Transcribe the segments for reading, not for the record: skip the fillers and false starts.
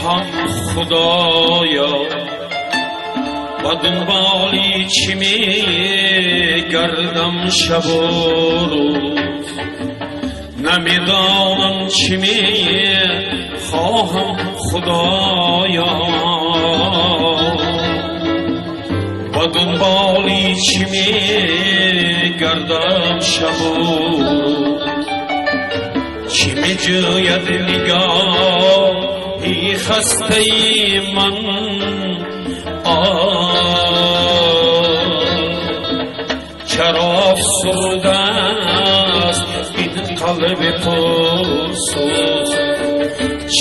خواهم خدایا با دنبالی چی میگردم شب و روز نمیدانم چی میخواهم خدایا با دنبالی چی میگردم شب و روز چی میجوید نگاهی خسته من چرا افسرده است این قلب پرسوز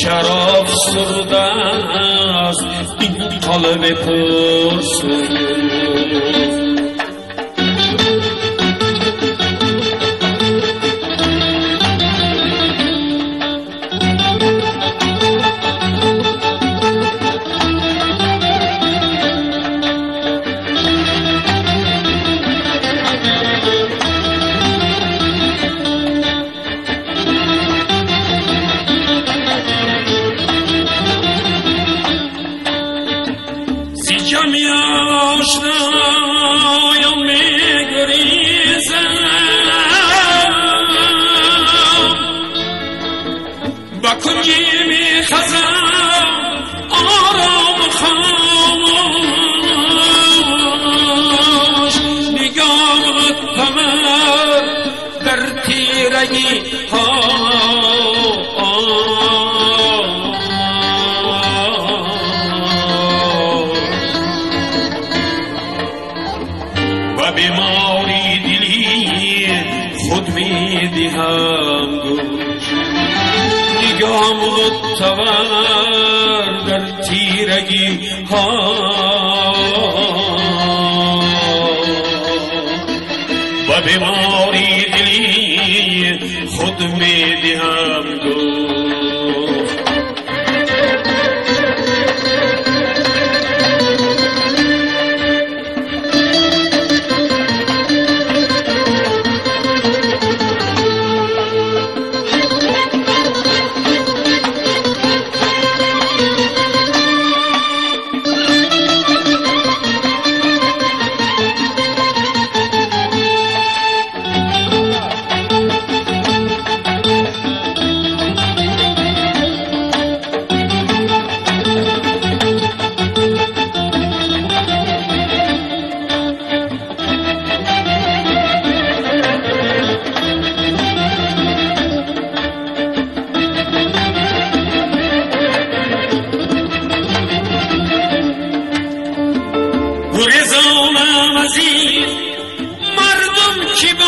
چرا افسرده است این قلب پرسوز جمعی آشنایم میگریزم با کنجی میخزم آرام خاموش نگاه تمر در تیرگی ها بیماری دلی خود می دهم گوش نگاه متور در تیرگی ها و بیماری دلی خود می دهم گوش گریزانم از این مردم که با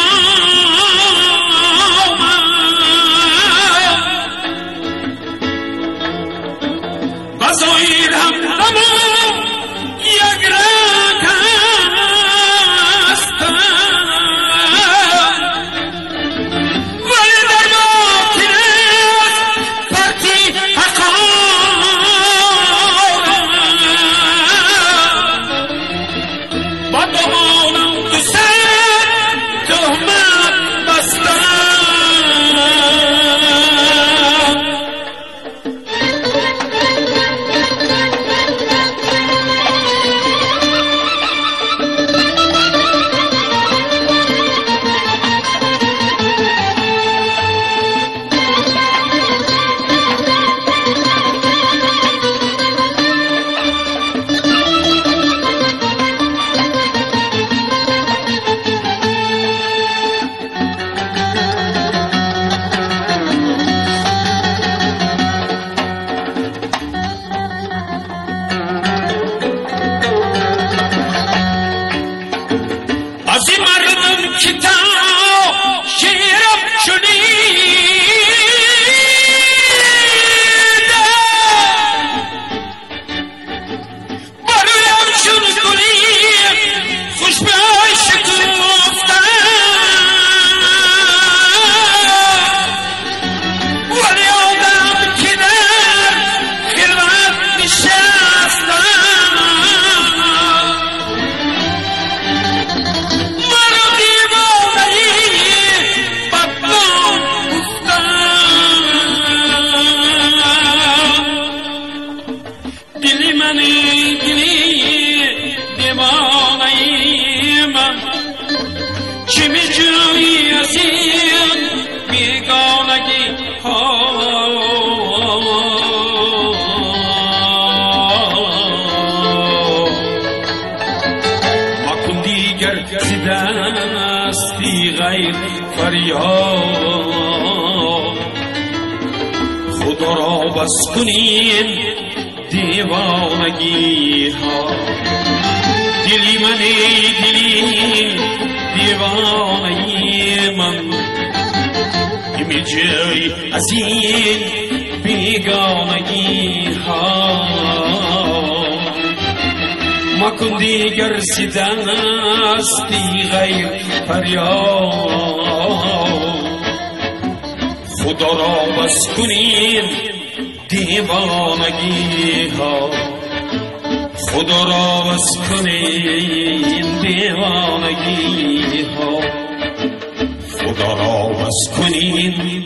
من بظاهر هم یک رنگ هستند ولی در باطن پرتی با دهانم تو سر تهمت بستم چه می جویی از این بیگانگی ها؟ مکن دیگر زدستی غیر فریاد، خدا را بس کنیم دیوانگی ها. دلی من دلی دیوانگی من، می جویی از این بیگانگی ها. مکن دیگر زدستی غیر فریاد، خدا را بس کنیم دیوانگی ها. خدا را بس کنیم دیوانگی ها. خدا را بس کنیم